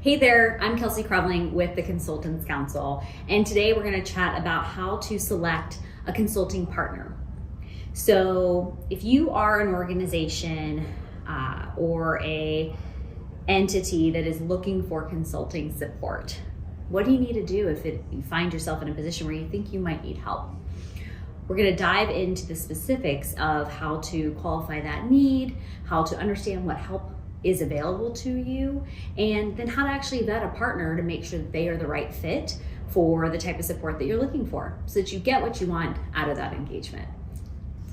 Hey there, I'm Kelsey Creveling with the Consultants Counsel, and today we're going to chat about how to select a consulting partner. So if you are an organization or a entity that is looking for consulting support, what do you need to do if you find yourself in a position where you think you might need help? We're going to dive into the specifics of how to qualify that need, how to understand what help is available to you, and then how to actually vet a partner to make sure that they are the right fit for the type of support that you're looking for so that you get what you want out of that engagement.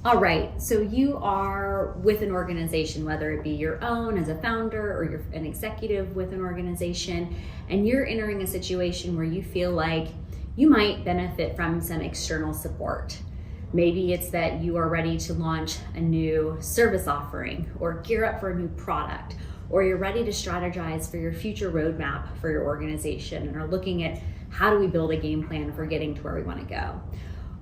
All right, so you are with an organization, whether it be your own as a founder or you're an executive with an organization, and you're entering a situation where you feel like you might benefit from some external support. Maybe it's that you are ready to launch a new service offering or gear up for a new product, or you're ready to strategize for your future roadmap for your organization and are looking at how do we build a game plan for getting to where we want to go.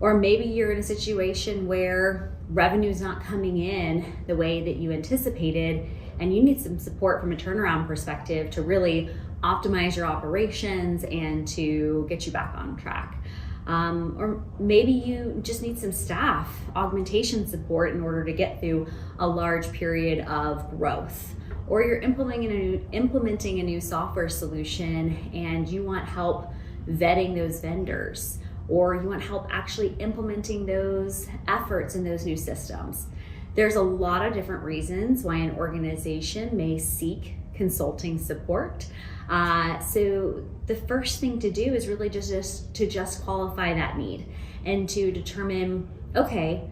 Or maybe you're in a situation where revenue's not coming in the way that you anticipated and you need some support from a turnaround perspective to really optimize your operations and to get you back on track. Or maybe you just need some staff augmentation support in order to get through a large period of growth. Or you're implementing a new software solution and you want help vetting those vendors, or you want help actually implementing those efforts in those new systems. There's a lot of different reasons why an organization may seek consulting support. So the first thing to do is really just qualify that need and to determine, okay,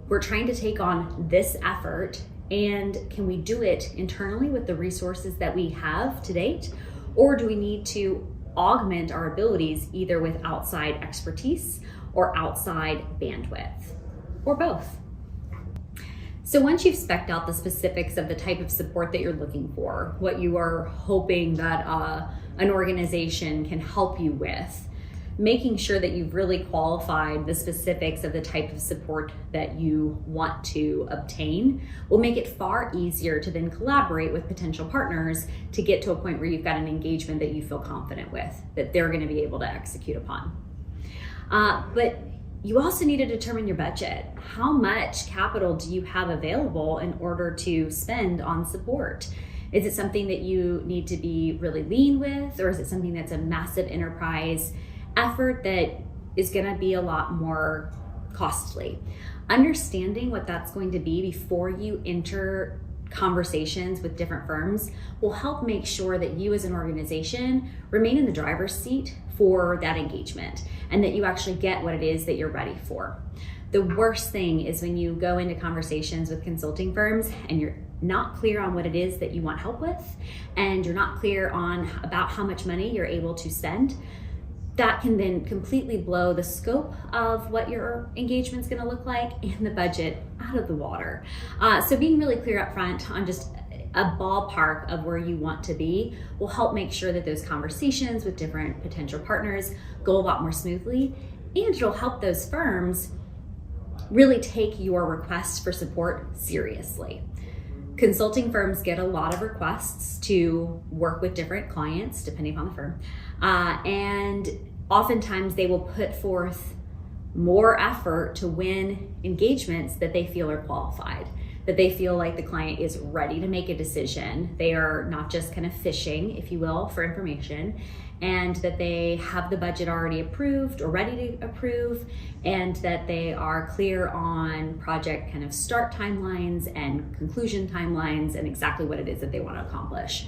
we're trying to take on this effort, and can we do it internally with the resources that we have to date, or do we need to augment our abilities either with outside expertise or outside bandwidth, or both? So once you've spec'd out the specifics of the type of support that you're looking for, what you are hoping that an organization can help you with, making sure that you've really qualified the specifics of the type of support that you want to obtain will make it far easier to then collaborate with potential partners to get to a point where you've got an engagement that you feel confident with, that they're going to be able to execute upon. But you also need to determine your budget. How much capital do you have available in order to spend on support? Is it something that you need to be really lean with, or is it something that's a massive enterprise effort that is going to be a lot more costly? Understanding what that's going to be before you enter conversations with different firms will help make sure that you as an organization remain in the driver's seat for that engagement and that you actually get what it is that you're ready for. The worst thing is when you go into conversations with consulting firms and you're not clear on what it is that you want help with, and you're not clear on about how much money you're able to spend. That can then completely blow the scope of what your engagement's going to look like and the budget out of the water. So being really clear up front on just a ballpark of where you want to be will help make sure that those conversations with different potential partners go a lot more smoothly, and it'll help those firms really take your requests for support seriously. Consulting firms get a lot of requests to work with different clients, depending upon the firm, and oftentimes they will put forth more effort to win engagements that they feel are qualified, that they feel like the client is ready to make a decision. They are not just kind of fishing, if you will, for information, and that they have the budget already approved or ready to approve, and that they are clear on project kind of start timelines and conclusion timelines and exactly what it is that they want to accomplish.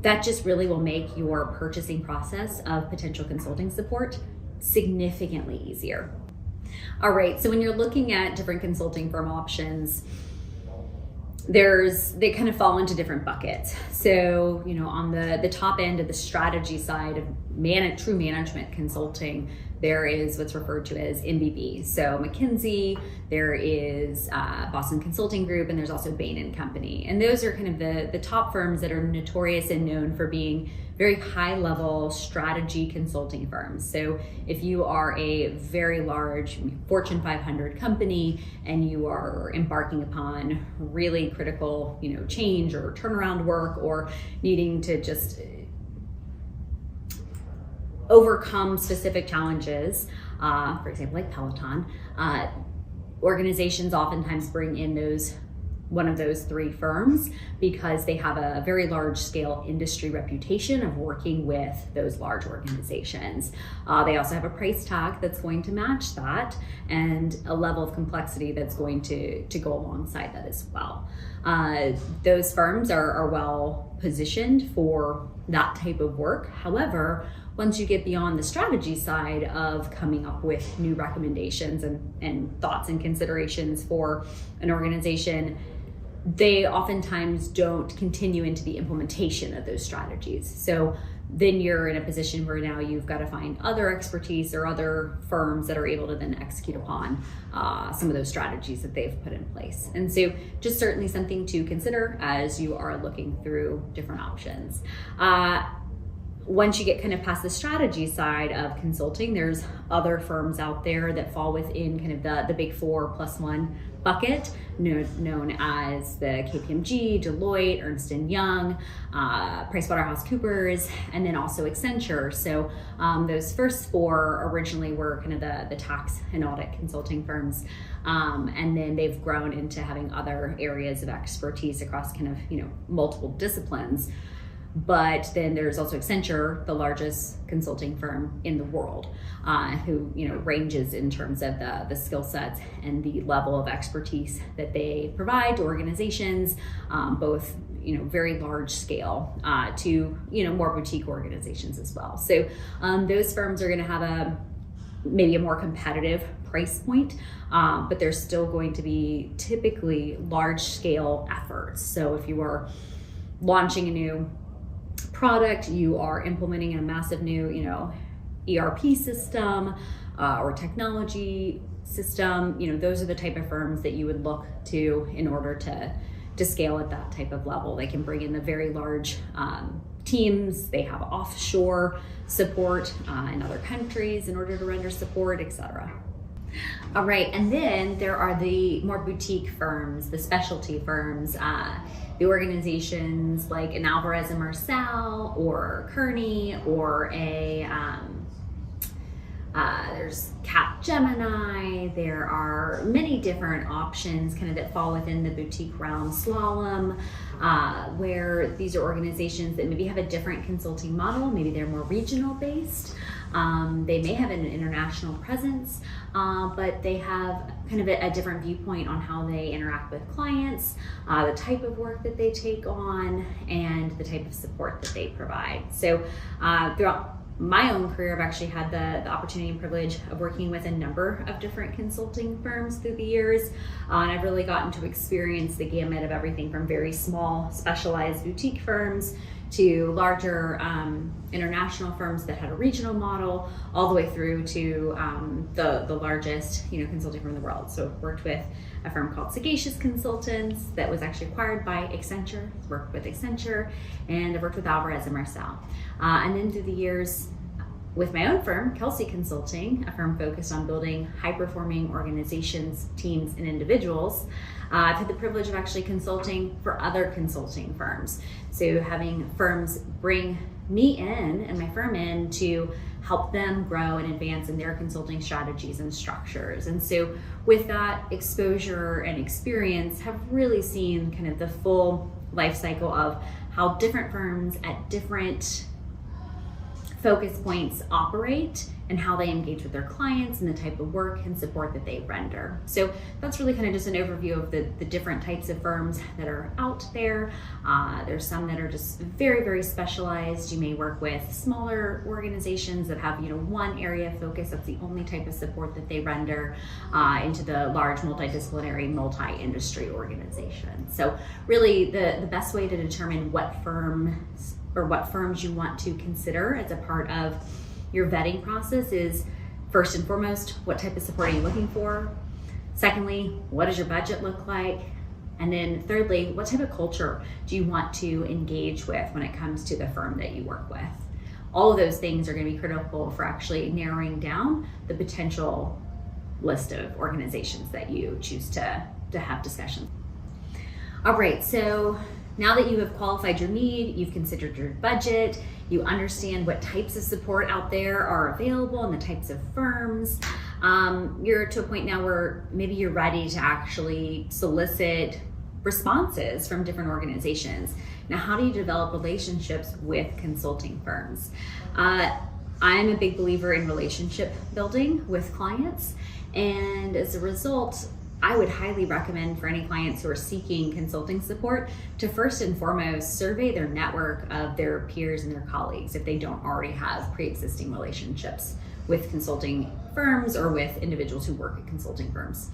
That just really will make your purchasing process of potential consulting support significantly easier. All right, so when you're looking at different consulting firm options, they kind of fall into different buckets. So, on the top end of the strategy side of true management consulting, there is what's referred to as MBB. So McKinsey, there is Boston Consulting Group, and there's also Bain & Company. And those are kind of the top firms that are notorious and known for being very high level strategy consulting firms. So if you are a very large Fortune 500 company and you are embarking upon really critical, change or turnaround work, or needing to just overcome specific challenges, for example, like Peloton, organizations oftentimes bring in one of those three firms because they have a very large scale industry reputation of working with those large organizations. They also have a price tag that's going to match that and a level of complexity that's going to go alongside that as well. Those firms are well positioned for that type of work. However, once you get beyond the strategy side of coming up with new recommendations and thoughts and considerations for an organization, they oftentimes don't continue into the implementation of those strategies. So then you're in a position where now you've got to find other expertise or other firms that are able to then execute upon some of those strategies that they've put in place. And so just certainly something to consider as you are looking through different options. Once you get kind of past the strategy side of consulting, there's other firms out there that fall within kind of the big 4+1 bucket, known as the KPMG, Deloitte, Ernst & Young, PricewaterhouseCoopers, and then also Accenture. So those first four originally were kind of the tax and audit consulting firms. And then they've grown into having other areas of expertise across kind of, multiple disciplines. But then there's also Accenture, the largest consulting firm in the world, who ranges in terms of the skill sets and the level of expertise that they provide to organizations, both very large scale to more boutique organizations as well. So those firms are going to have maybe a more competitive price point, but there's still going to be typically large scale efforts. So if you are launching a new product, you are implementing a massive new, ERP system or technology system, those are the type of firms that you would look to in order to scale at that type of level. They can bring in the very large teams. They have offshore support in other countries in order to render support, etc. All right, and then there are the more boutique firms, the specialty firms, the organizations like an Alvarez & Marsal or Kearney or there's Capgemini. There are many different options kind of that fall within the boutique realm. Slalom, where these are organizations that maybe have a different consulting model. Maybe they're more regional based. They may have an international presence, but they have kind of a different viewpoint on how they interact with clients, the type of work that they take on, and the type of support that they provide. So throughout my own career, I've actually had the opportunity and privilege of working with a number of different consulting firms through the years. And I've really gotten to experience the gamut of everything from very small, specialized boutique firms to larger international firms that had a regional model, all the way through to the largest consulting firm in the world. So I've worked with a firm called Sagacious Consultants that was actually acquired by Accenture. I've worked with Accenture, and I've worked with Alvarez & Marsal. And then through the years, with my own firm, Kelsey Consulting, a firm focused on building high-performing organizations, teams, and individuals, I've had the privilege of actually consulting for other consulting firms. So having firms bring me in and my firm in to help them grow and advance in their consulting strategies and structures. And so with that exposure and experience, have really seen kind of the full life cycle of how different firms at different focus points operate and how they engage with their clients and the type of work and support that they render. So that's really kind of just an overview of the different types of firms that are out there. There's some that are just very, very specialized. You may work with smaller organizations that have one area of focus. That's the only type of support that they render, into the large multidisciplinary, multi-industry organizations. So really the best way to determine what firms you want to consider as a part of your vetting process is, first and foremost, what type of support are you looking for? Secondly, what does your budget look like? And then thirdly, what type of culture do you want to engage with when it comes to the firm that you work with? All of those things are going to be critical for actually narrowing down the potential list of organizations that you choose to have discussions. All right, so Now that you have qualified your need, you've considered your budget, you understand what types of support out there are available and the types of firms, you're to a point now where maybe you're ready to actually solicit responses from different organizations. Now, how do you develop relationships with consulting firms? I'm a big believer in relationship building with clients, and as a result, I would highly recommend for any clients who are seeking consulting support to first and foremost survey their network of their peers and their colleagues if they don't already have pre-existing relationships with consulting firms or with individuals who work at consulting firms.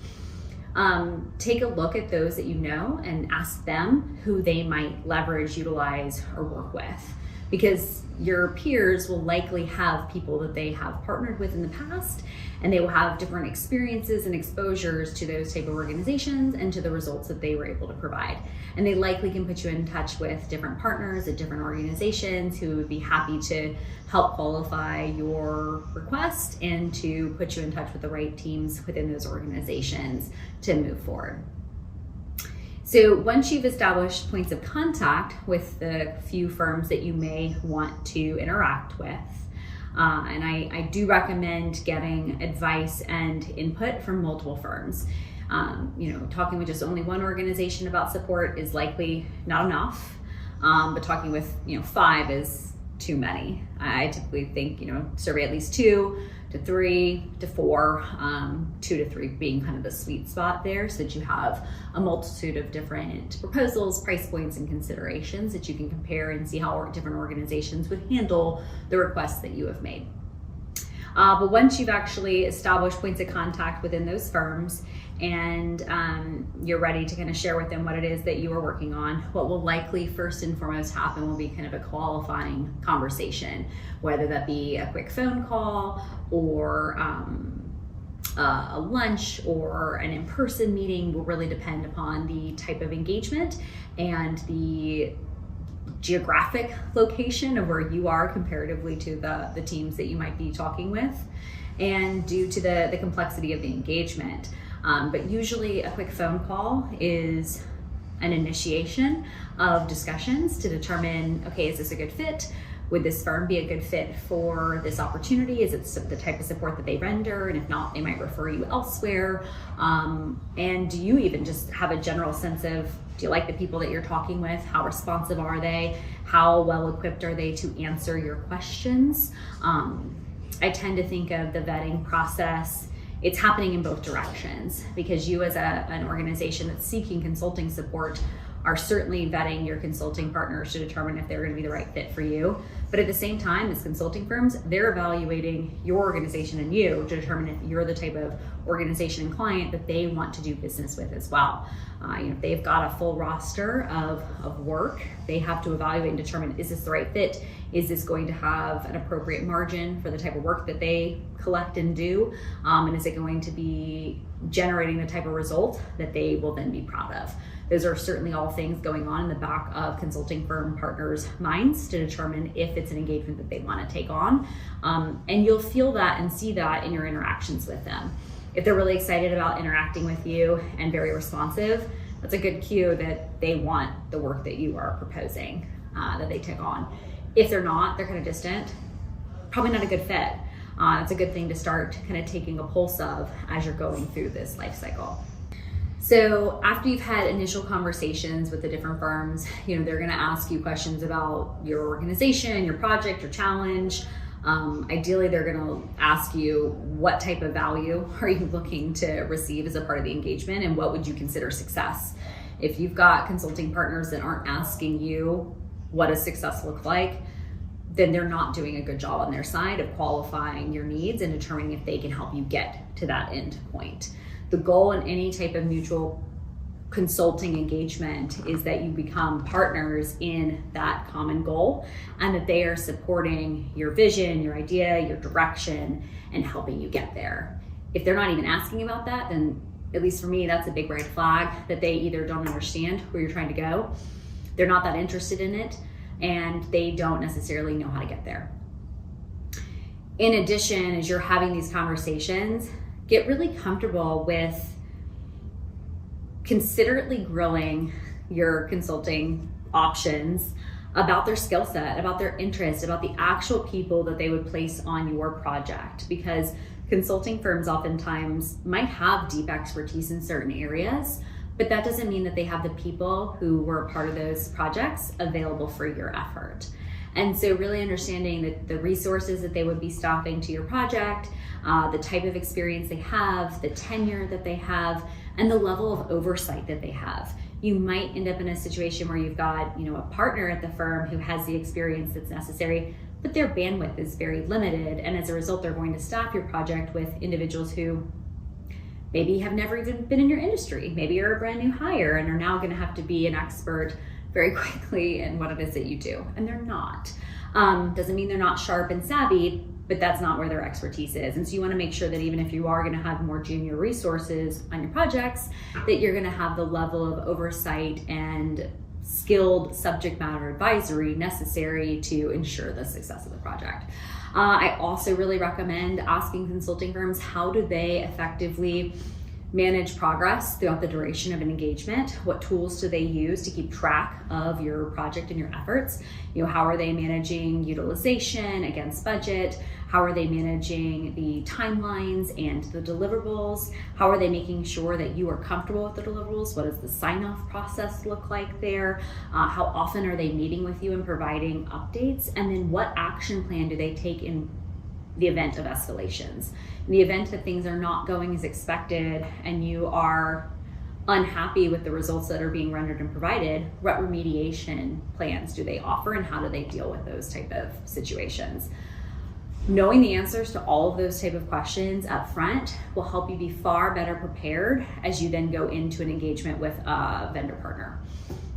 Take a look at those that you know and ask them who they might leverage, utilize, or work with, because your peers will likely have people that they have partnered with in the past, and they will have different experiences and exposures to those type of organizations and to the results that they were able to provide. And they likely can put you in touch with different partners at different organizations who would be happy to help qualify your request and to put you in touch with the right teams within those organizations to move forward. So once you've established points of contact with the few firms that you may want to interact with, and I do recommend getting advice and input from multiple firms. Talking with just only one organization about support is likely not enough, but talking with 5 is too many. I typically think survey at least 2 to 3 to 4, 2 to 3 being kind of the sweet spot there, so that you have a multitude of different proposals, price points, and considerations that you can compare and see how different organizations would handle the requests that you have made. But once you've actually established points of contact within those firms and you're ready to kind of share with them what it is that you are working on, what will likely first and foremost happen will be kind of a qualifying conversation, whether that be a quick phone call or a lunch or an in-person meeting. Will really depend upon the type of engagement and the geographic location of where you are comparatively to the teams that you might be talking with, and due to the complexity of the engagement. But usually a quick phone call is an initiation of discussions to determine, okay, is this a good fit? Would this firm be a good fit for this opportunity? Is it the type of support that they render? And if not, they might refer you elsewhere. And do you even just have a general sense of, do you like the people that you're talking with? How responsive are they? How well equipped are they to answer your questions? I tend to think of the vetting process, it's happening in both directions, because you as an organization that's seeking consulting support are certainly vetting your consulting partners to determine if they're going to be the right fit for you. But at the same time, as consulting firms, they're evaluating your organization and you to determine if you're the type of organization and client that they want to do business with as well. If they've got a full roster of work, they have to evaluate and determine, is this the right fit? Is this going to have an appropriate margin for the type of work that they collect and do? And is it going to be generating the type of result that they will then be proud of? Those are certainly all things going on in the back of consulting firm partners' minds to determine if it's an engagement that they want to take on. And you'll feel that and see that in your interactions with them. If they're really excited about interacting with you and very responsive, that's a good cue that they want the work that you are proposing, that they take on. If they're not, they're kind of distant, probably not a good fit. It's a good thing to start kind of taking a pulse of as you're going through this life cycle. So after you've had initial conversations with the different firms, they're going to ask you questions about your organization, your project, your challenge. Ideally, they're going to ask you, what type of value are you looking to receive as a part of the engagement, and what would you consider success? If you've got consulting partners that aren't asking you what does success look like, then they're not doing a good job on their side of qualifying your needs and determining if they can help you get to that end point. The goal in any type of mutual consulting engagement is that you become partners in that common goal, and that they are supporting your vision, your idea, your direction, and helping you get there. If they're not even asking about that, then at least for me, that's a big red flag that they either don't understand where you're trying to go, they're not that interested in it, and they don't necessarily know how to get there. In addition, as you're having these conversations, get really comfortable with considerately growing your consulting options about their skill set, about their interest, about the actual people that they would place on your project, because consulting firms oftentimes might have deep expertise in certain areas, but that doesn't mean that they have the people who were a part of those projects available for your effort. And so really understanding that the resources that they would be staffing to your project, the type of experience they have, the tenure that they have, and the level of oversight that they have. You might end up in a situation where you've got, a partner at the firm who has the experience that's necessary, but their bandwidth is very limited. And as a result, they're going to staff your project with individuals who maybe have never even been in your industry. Maybe you're a brand new hire and are now going to have to be an expert very quickly in what it is that you do. And they're not. Doesn't mean they're not sharp and savvy, but that's not where their expertise is. And so you want to make sure that even if you are going to have more junior resources on your projects, that you're going to have the level of oversight and skilled subject matter advisory necessary to ensure the success of the project. I also really recommend asking consulting firms, how do they effectively manage progress throughout the duration of an engagement? What tools do they use to keep track of your project and your efforts? How are they managing utilization against budget? How are they managing the timelines and the deliverables? How are they making sure that you are comfortable with the deliverables? What does the sign-off process look like there? How often are they meeting with you and providing updates? And then what action plan do they take in the event of escalations? In the event that things are not going as expected and you are unhappy with the results that are being rendered and provided, what remediation plans do they offer and how do they deal with those type of situations? Knowing the answers to all of those type of questions up front will help you be far better prepared as you then go into an engagement with a vendor partner.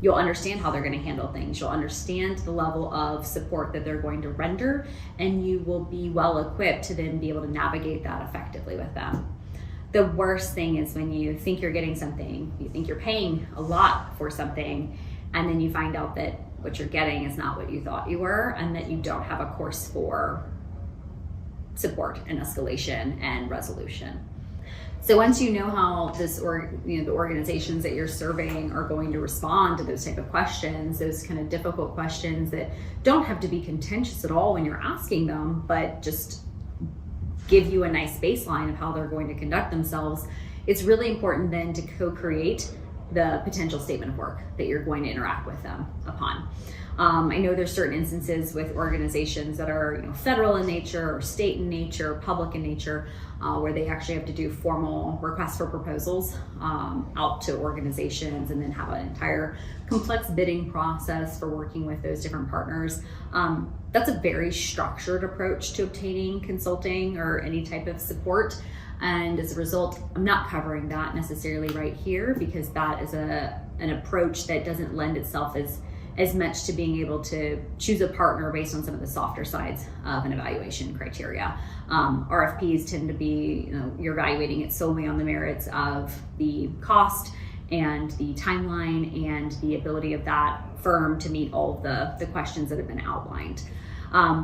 You'll understand how they're going to handle things. You'll understand the level of support that they're going to render, and you will be well equipped to then be able to navigate that effectively with them. The worst thing is when you think you're getting something, you think you're paying a lot for something, and then you find out that what you're getting is not what you thought you were, and that you don't have a course for support and escalation and resolution. So once you know how the organizations that you're serving are going to respond to those type of questions, those kind of difficult questions that don't have to be contentious at all when you're asking them, but just give you a nice baseline of how they're going to conduct themselves, it's really important then to co-create the potential statement of work that you're going to interact with them upon. I know there's certain instances with organizations that are federal in nature or state in nature, public in nature, where they actually have to do formal requests for proposals out to organizations and then have an entire complex bidding process for working with those different partners. That's a very structured approach to obtaining consulting or any type of support. And as a result, I'm not covering that necessarily right here because that is an approach that doesn't lend itself as much to being able to choose a partner based on some of the softer sides of an evaluation criteria. RFPs tend to be, you're evaluating it solely on the merits of the cost and the timeline and the ability of that firm to meet all of the questions that have been outlined.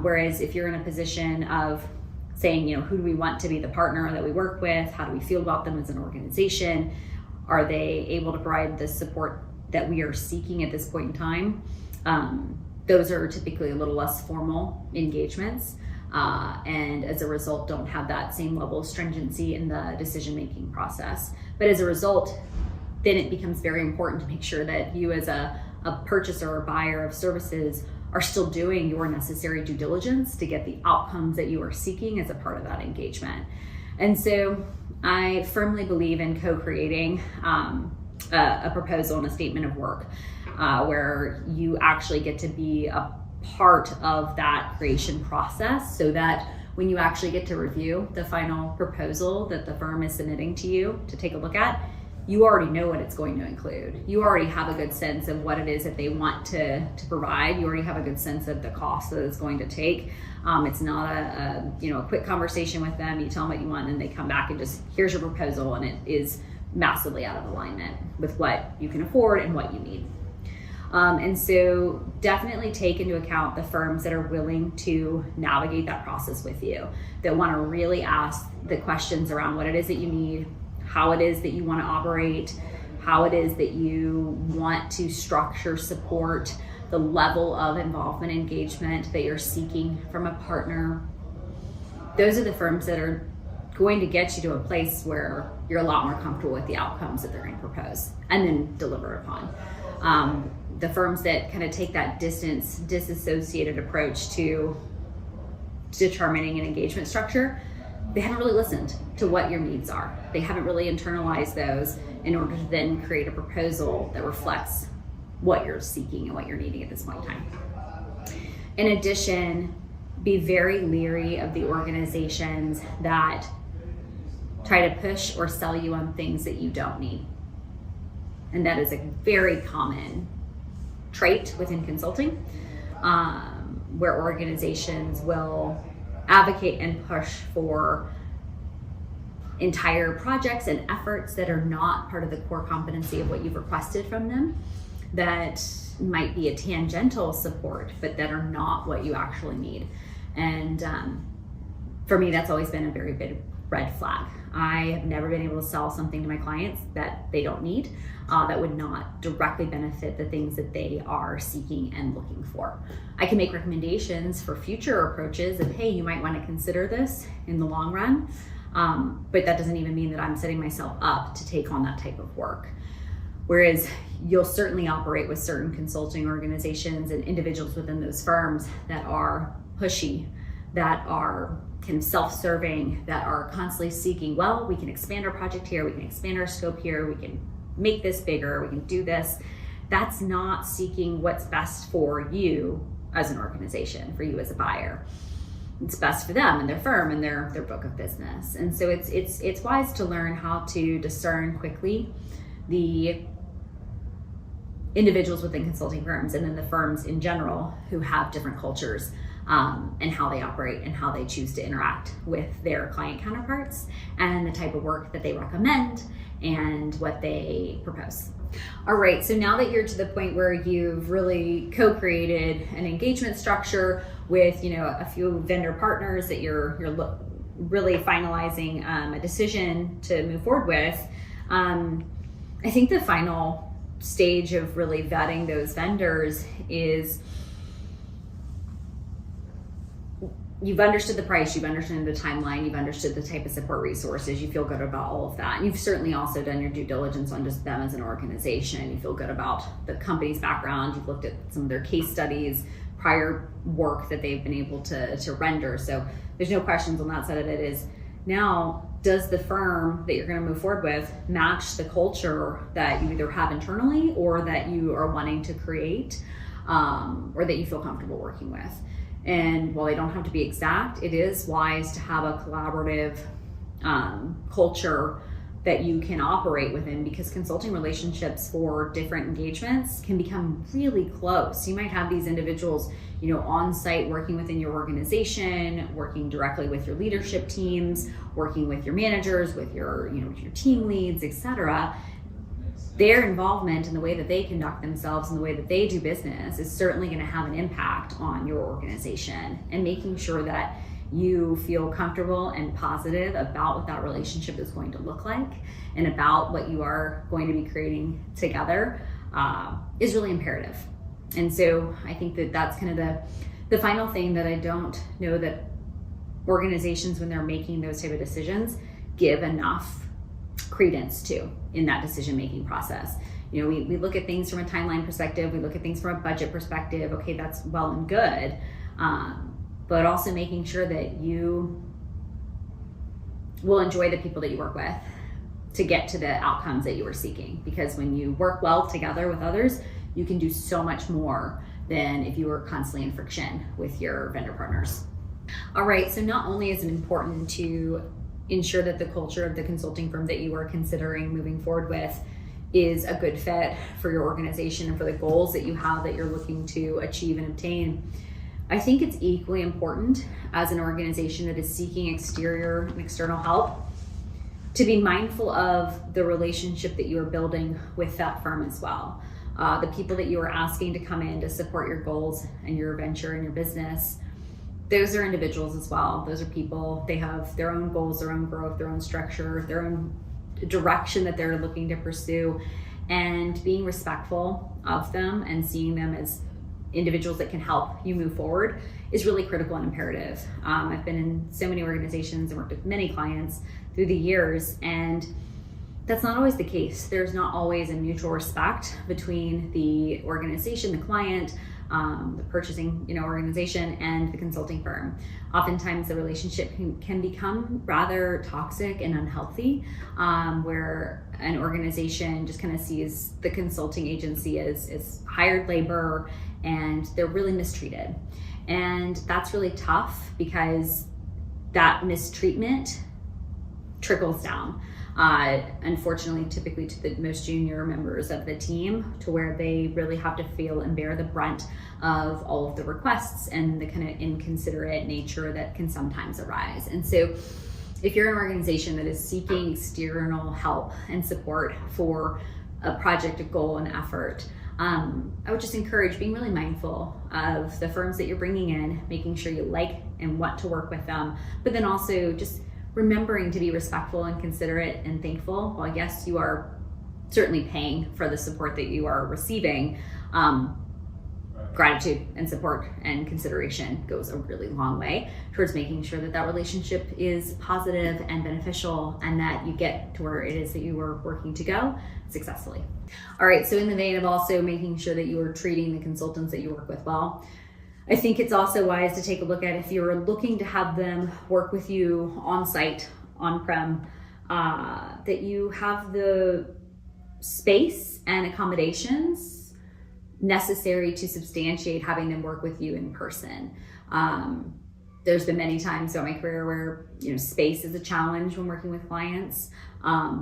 Whereas if you're in a position of saying, who do we want to be the partner that we work with? How do we feel about them as an organization? Are they able to provide the support that we are seeking at this point in time? Those are typically a little less formal engagements, and as a result don't have that same level of stringency in the decision-making process. But as a result, then it becomes very important to make sure that you as a purchaser or buyer of services are still doing your necessary due diligence to get the outcomes that you are seeking as a part of that engagement. And so I firmly believe in co-creating a proposal and a statement of work where you actually get to be a part of that creation process, so that when you actually get to review the final proposal that the firm is submitting to you to take a look at, you already know what it's going to include. You already have a good sense of what it is that they want to provide. You already have a good sense of the cost that it's going to take. It's not a quick conversation with them. You tell them what you want and they come back and just, here's your proposal, and it is massively out of alignment with what you can afford and what you need. And so definitely take into account the firms that are willing to navigate that process with you, that want to really ask the questions around what it is that you need, how it is that you want to operate, how it is that you want to structure support, the level of involvement, engagement that you're seeking from a partner. Those are the firms that are going to get you to a place where you're a lot more comfortable with the outcomes that they're going to propose and then deliver upon. The firms that kind of take that disassociated approach to determining an engagement structure, they haven't really listened to what your needs are. They haven't really internalized those in order to then create a proposal that reflects what you're seeking and what you're needing at this point in time. In addition, be very leery of the organizations that try to push or sell you on things that you don't need. And that is a very common trait within consulting, where organizations will advocate and push for entire projects and efforts that are not part of the core competency of what you've requested from them, that might be a tangential support, but that are not what you actually need. And for me, that's always been a very big red flag. I have never been able to sell something to my clients that they don't need, that would not directly benefit the things that they are seeking and looking for. I can make recommendations for future approaches of, hey, you might want to consider this in the long run, but that doesn't even mean that I'm setting myself up to take on that type of work. Whereas you'll certainly operate with certain consulting organizations and individuals within those firms that are pushy, that are kind of self-serving, that are constantly seeking, well, we can expand our project here, we can expand our scope here, we can make this bigger, we can do this. That's not seeking what's best for you as an organization, for you as a buyer. It's best for them and their firm and their book of business. And so it's wise to learn how to discern quickly the individuals within consulting firms and then the firms in general who have different cultures, and how they operate and how they choose to interact with their client counterparts and the type of work that they recommend and what they propose. All right, so now that you're to the point where you've really co-created an engagement structure with, a few vendor partners that you're really finalizing a decision to move forward with, I think the final stage of really vetting those vendors is you've understood the price, you've understood the timeline, you've understood the type of support resources, you feel good about all of that. And you've certainly also done your due diligence on just them as an organization. You feel good about the company's background, you've looked at some of their case studies, prior work that they've been able to render. So there's no questions on that side of it. Is now, does the firm that you're going to move forward with match the culture that you either have internally or that you are wanting to create, or that you feel comfortable working with? And while they don't have to be exact, it is wise to have a collaborative culture that you can operate within, because consulting relationships for different engagements can become really close. You might have these individuals, on site working within your organization, working directly with your leadership teams, working with your managers, with your, your team leads, etc. Their involvement in the way that they conduct themselves and the way that they do business is certainly going to have an impact on your organization, and making sure that you feel comfortable and positive about what that relationship is going to look like and about what you are going to be creating together is really imperative. And so I think that that's kind of the final thing that I don't know that organizations, when they're making those type of decisions, give enough credence to in that decision-making process. We look at things from a timeline perspective, we look at things from a budget perspective. Okay, that's well and good, but also making sure that you will enjoy the people that you work with to get to the outcomes that you are seeking. Because when you work well together with others, you can do so much more than if you were constantly in friction with your vendor partners. All right, so not only is it important to ensure that the culture of the consulting firm that you are considering moving forward with is a good fit for your organization and for the goals that you have that you're looking to achieve and obtain, I think it's equally important as an organization that is seeking exterior and external help to be mindful of the relationship that you are building with that firm as well. The people that you are asking to come in to support your goals and your venture and your business, those are individuals as well. Those are people. They have their own goals, their own growth, their own structure, their own direction that they're looking to pursue. and being respectful of them and seeing them as individuals that can help you move forward is really critical and imperative. I've been in so many organizations and worked with many clients through the years, and that's not always the case. There's not always a mutual respect between the organization, the client, the purchasing organization, and the consulting firm. Oftentimes the relationship can become rather toxic and unhealthy, where an organization just kind of sees the consulting agency as hired labor, and they're really mistreated. And that's really tough because that mistreatment trickles down. Unfortunately, typically to the most junior members of the team, to where they really have to feel and bear the brunt of all of the requests and the kind of inconsiderate nature that can sometimes arise. And so if you're an organization that is seeking external help and support for a project, a goal, and effort, I would just encourage being really mindful of the firms that you're bringing in, making sure you like and want to work with them, but then also just remembering to be respectful and considerate and thankful. While yes, you are certainly paying for the support that you are receiving, gratitude and support and consideration goes a really long way towards making sure that that relationship is positive and beneficial, and that you get to where it is that you are working to go successfully. All right, so in the vein of also making sure that you are treating the consultants that you work with well, I think it's also wise to take a look at, if you're looking to have them work with you on site, on-prem, that you have the space and accommodations necessary to substantiate having them work with you in person. There's been many times throughout my career where space is a challenge when working with clients,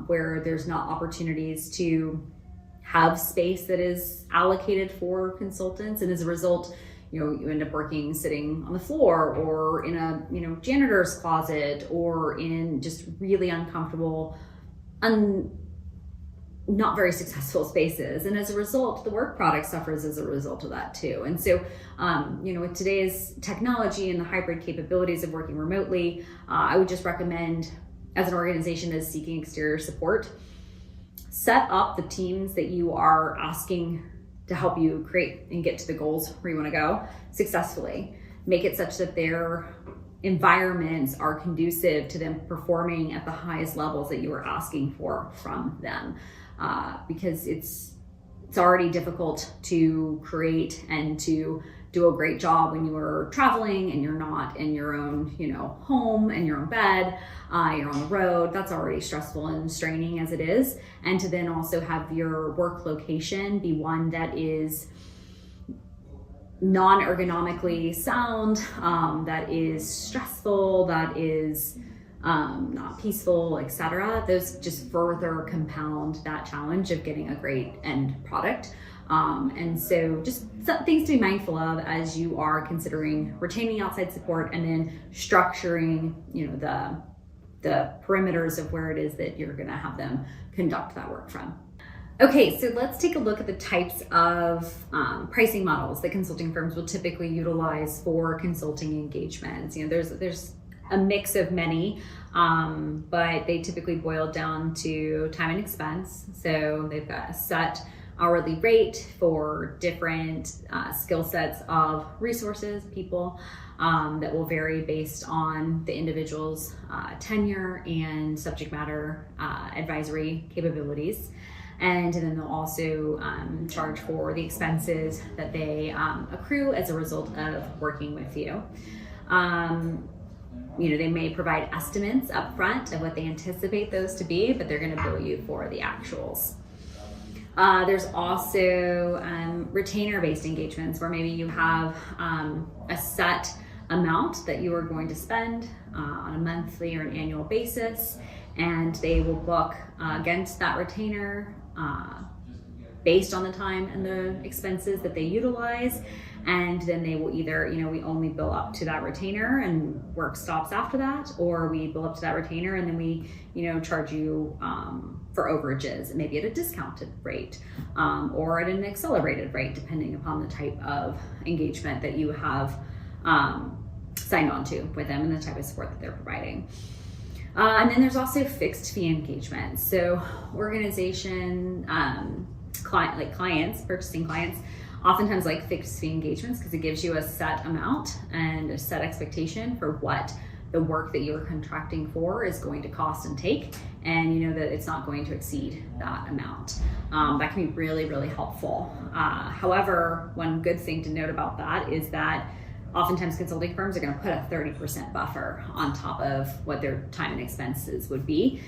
where there's not opportunities to have space that is allocated for consultants, and as a result, you end up sitting on the floor, or in a janitor's closet, or in just really uncomfortable, not very successful spaces. And as a result, the work product suffers as a result of that too. And so, with today's technology and the hybrid capabilities of working remotely, I would just recommend, as an organization that is seeking exterior support, set up the teams that you are asking to help you create and get to the goals where you want to go successfully. Make it such that their environments are conducive to them performing at the highest levels that you are asking for from them. Because it's already difficult to create and to do a great job when you are traveling and you're not in your own, home and your own bed, you're on the road. That's already stressful and straining as it is. And to then also have your work location be one that is non-ergonomically sound, that is stressful, that is not peaceful, etc. Those just further compound that challenge of getting a great end product. And so just some things to be mindful of as you are considering retaining outside support, and then structuring, the perimeters of where it is that you're going to have them conduct that work from. Okay, so let's take a look at the types of pricing models that consulting firms will typically utilize for consulting engagements. There's a mix of many, but they typically boil down to time and expense. So they've got a set hourly rate for different skill sets of resources, people, that will vary based on the individual's tenure and subject matter advisory capabilities. And then they'll also charge for the expenses that they accrue as a result of working with you. They may provide estimates up front of what they anticipate those to be, but they're going to bill you for the actuals. There's also retainer-based engagements, where maybe you have a set amount that you are going to spend on a monthly or an annual basis, and they will book against that retainer based on the time and the expenses that they utilize. And then they will either, we only bill up to that retainer and work stops after that, or we bill up to that retainer and then we, charge you for overages, maybe at a discounted rate, or at an accelerated rate, depending upon the type of engagement that you have signed on to with them and the type of support that they're providing. And then there's also fixed fee engagements. So organization purchasing clients oftentimes like fixed fee engagements because it gives you a set amount and a set expectation for what the work that you're contracting for is going to cost and take, and you know that it's not going to exceed that amount. That can be really, really helpful. However, one good thing to note about that is that oftentimes consulting firms are going to put a 30% buffer on top of what their time and expenses would be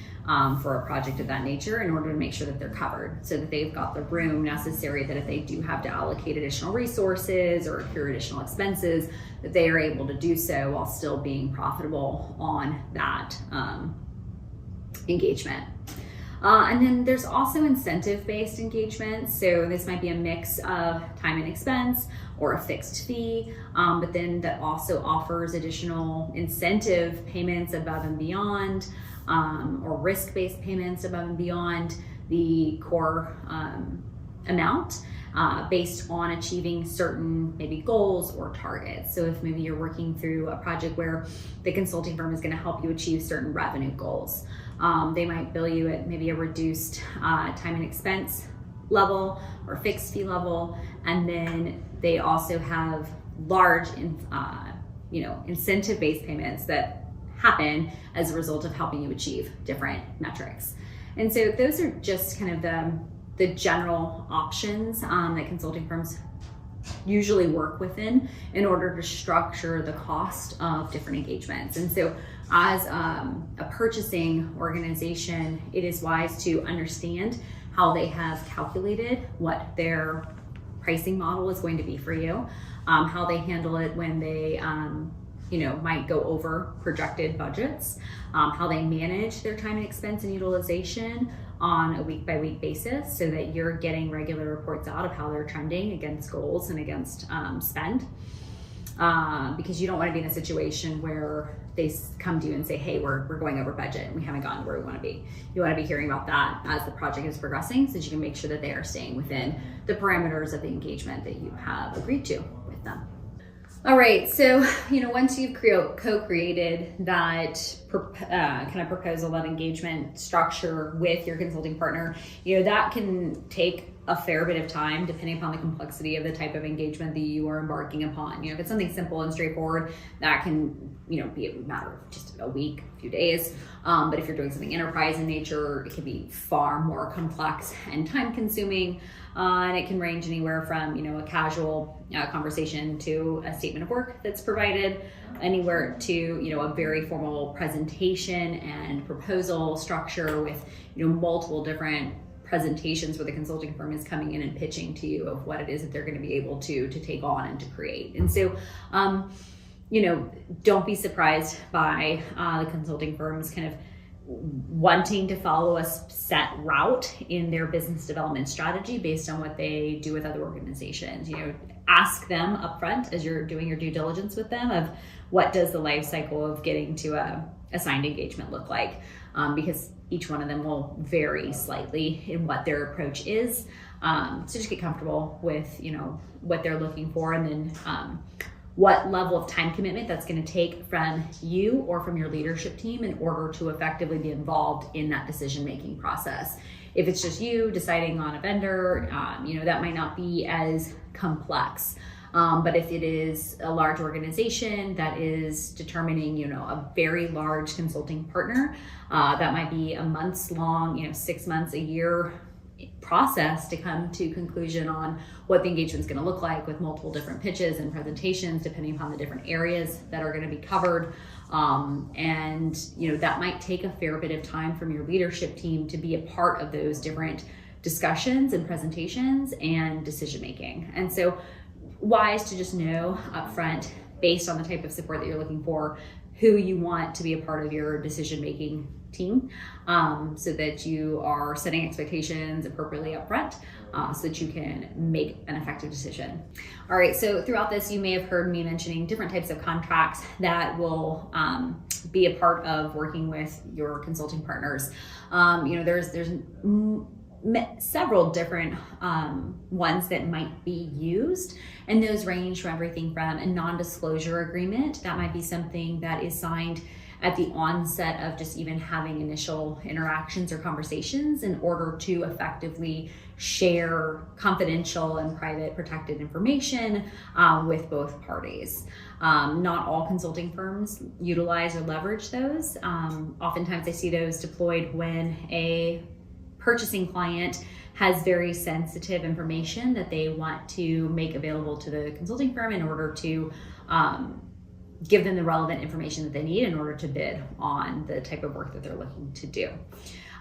for a project of that nature in order to make sure that they're covered, so that they've got the room necessary that if they do have to allocate additional resources or incur additional expenses, that they are able to do so while still being profitable on that engagement. And then there's also incentive-based engagements. So this might be a mix of time and expense or a fixed fee, but then that also offers additional incentive payments above and beyond, or risk-based payments above and beyond the core amount, based on achieving certain maybe goals or targets. So if maybe you're working through a project where the consulting firm is going to help you achieve certain revenue goals, they might bill you at maybe a reduced time and expense level or fixed fee level, and then they also have large incentive-based payments that happen as a result of helping you achieve different metrics. And so those are just kind of the general options that consulting firms usually work within in order to structure the cost of different engagements. And so as a purchasing organization, it is wise to understand how they have calculated what their pricing model is going to be for you, how they handle it when they might go over projected budgets, how they manage their time and expense and utilization on a week-by-week basis so that you're getting regular reports out of how they're trending against goals and against spend. Because you don't want to be in a situation where they come to you and say, hey, we're going over budget and we haven't gotten where we want to be. You want to be hearing about that as the project is progressing so that you can make sure that they are staying within the parameters of the engagement that you have agreed to with them. All right, so once you've co-created that kind of proposal, that engagement structure with your consulting partner, that can take a fair bit of time depending upon the complexity of the type of engagement that you are embarking upon. If it's something simple and straightforward, that can be a matter of just a week, a few days. But if you're doing something enterprise in nature, it can be far more complex and time consuming. And it can range anywhere from, a casual conversation to a statement of work that's provided, anywhere to, a very formal presentation and proposal structure with, multiple different presentations where the consulting firm is coming in and pitching to you of what it is that they're going to be able to take on and to create. And so, don't be surprised by the consulting firms kind of wanting to follow a set route in their business development strategy based on what they do with other organizations. Ask them upfront as you're doing your due diligence with them of what does the life cycle of getting to a signed engagement look like, because each one of them will vary slightly in what their approach is. So just get comfortable with what they're looking for, and then what level of time commitment that's going to take from you or from your leadership team in order to effectively be involved in that decision-making process. If it's just you deciding on a vendor, that might not be as complex. But if it is a large organization that is determining, a very large consulting partner, that might be a months long, 6 months, a year process to come to conclusion on what the engagement is going to look like, with multiple different pitches and presentations depending upon the different areas that are going to be covered. And that might take a fair bit of time from your leadership team to be a part of those different discussions and presentations and decision making. And so wise to just know upfront, based on the type of support that you're looking for, who you want to be a part of your decision-making team, so that you are setting expectations appropriately upfront, so that you can make an effective decision. All right, so throughout this, you may have heard me mentioning different types of contracts that will be a part of working with your consulting partners. There's several different ones that might be used, and those range from everything from a non-disclosure agreement. That might be something that is signed at the onset of just even having initial interactions or conversations in order to effectively share confidential and private protected information with both parties. Not all consulting firms utilize or leverage those. Oftentimes I see those deployed when a purchasing client has very sensitive information that they want to make available to the consulting firm in order to give them the relevant information that they need in order to bid on the type of work that they're looking to do.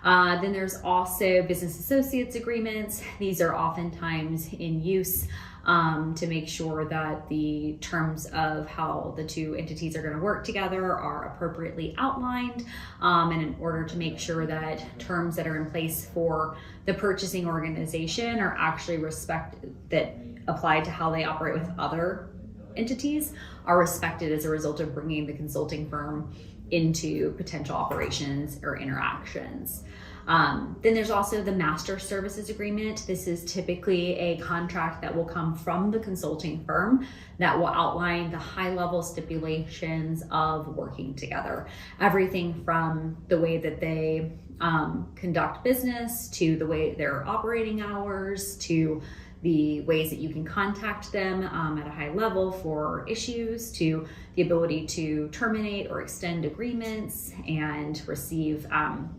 Then there's also business associates agreements. These are oftentimes in use to make sure that the terms of how the two entities are going to work together are appropriately outlined, and in order to make sure that terms that are in place for the purchasing organization are actually that apply to how they operate with other entities are respected as a result of bringing the consulting firm into potential operations or interactions. Then there's also the master services agreement. This is typically a contract that will come from the consulting firm that will outline the high-level stipulations of working together. Everything from the way that they conduct business, to the way their operating hours, to the ways that you can contact them at a high level for issues, to the ability to terminate or extend agreements and receive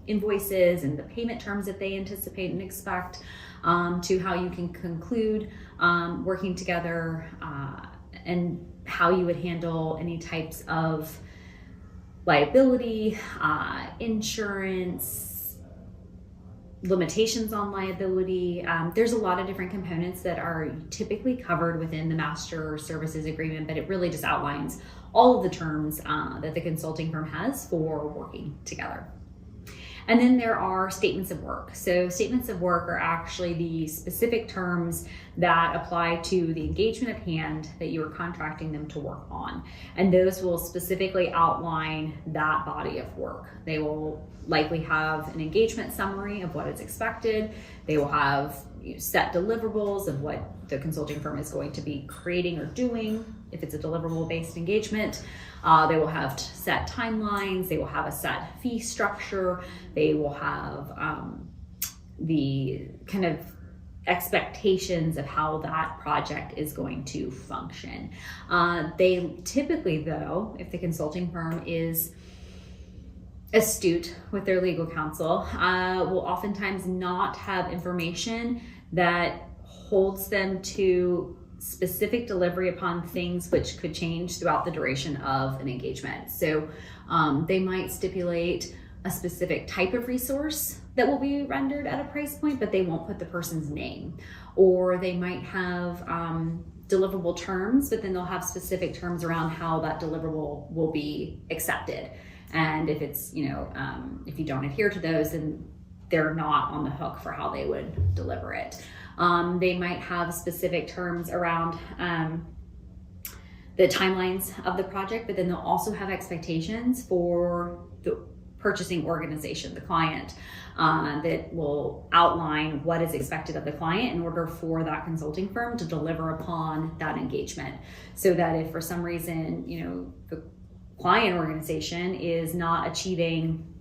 invoices and the payment terms that they anticipate and expect, to how you can conclude working together, and how you would handle any types of liability, insurance, limitations on liability. There's a lot of different components that are typically covered within the master services agreement, but it really just outlines all of the terms that the consulting firm has for working together. And then there are statements of work. So statements of work are actually the specific terms that apply to the engagement at hand that you are contracting them to work on. And those will specifically outline that body of work. They will likely have an engagement summary of what is expected. They will have set deliverables of what the consulting firm is going to be creating or doing if it's a deliverable-based engagement. They will have set timelines. They will have a set fee structure. They will have the kind of expectations of how that project is going to function. They typically, though, if the consulting firm is astute with their legal counsel, will oftentimes not have information that holds them to specific delivery upon things which could change throughout the duration of an engagement. So they might stipulate a specific type of resource that will be rendered at a price point, but they won't put the person's name. Or they might have deliverable terms, but then they'll have specific terms around how that deliverable will be accepted. And if it's, if you don't adhere to those, then they're not on the hook for how they would deliver it. They might have specific terms around the timelines of the project, but then they'll also have expectations for the purchasing organization, the client, that will outline what is expected of the client in order for that consulting firm to deliver upon that engagement. So that if for some reason, the client organization is not achieving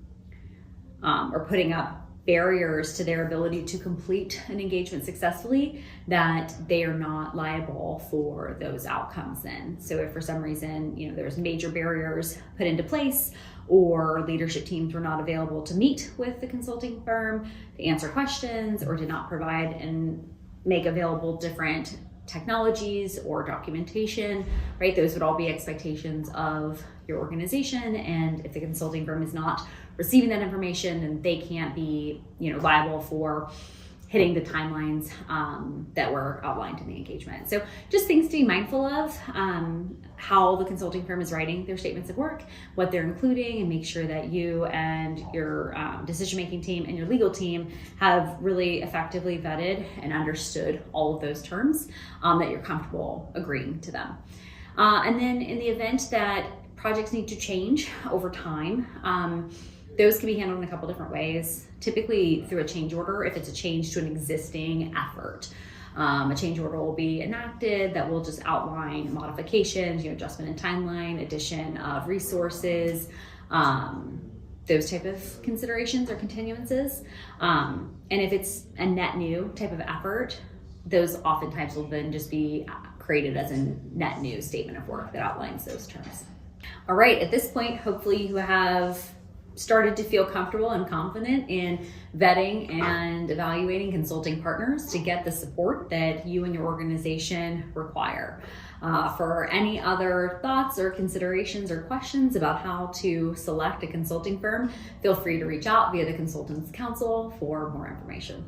or putting up barriers to their ability to complete an engagement successfully, that they are not liable for those outcomes then. So if for some reason, there's major barriers put into place, or leadership teams were not available to meet with the consulting firm to answer questions, or did not provide and make available different technologies or documentation, right? Those would all be expectations of your organization. And if the consulting firm is not receiving that information, then they can't be, liable for hitting the timelines that were outlined in the engagement. So just things to be mindful of, how the consulting firm is writing their statements of work, what they're including, and make sure that you and your decision-making team and your legal team have really effectively vetted and understood all of those terms, that you're comfortable agreeing to them. And then in the event that projects need to change over time, those can be handled in a couple different ways, typically through a change order if it's a change to an existing effort. A change order will be enacted that will just outline modifications, adjustment in timeline, addition of resources, those type of considerations or continuances. And if it's a net new type of effort, those oftentimes will then just be created as a net new statement of work that outlines those terms. All right, at this point, hopefully you have started to feel comfortable and confident in vetting and evaluating consulting partners to get the support that you and your organization require. For any other thoughts or considerations or questions about how to select a consulting firm, feel free to reach out via the Consultants Council for more information.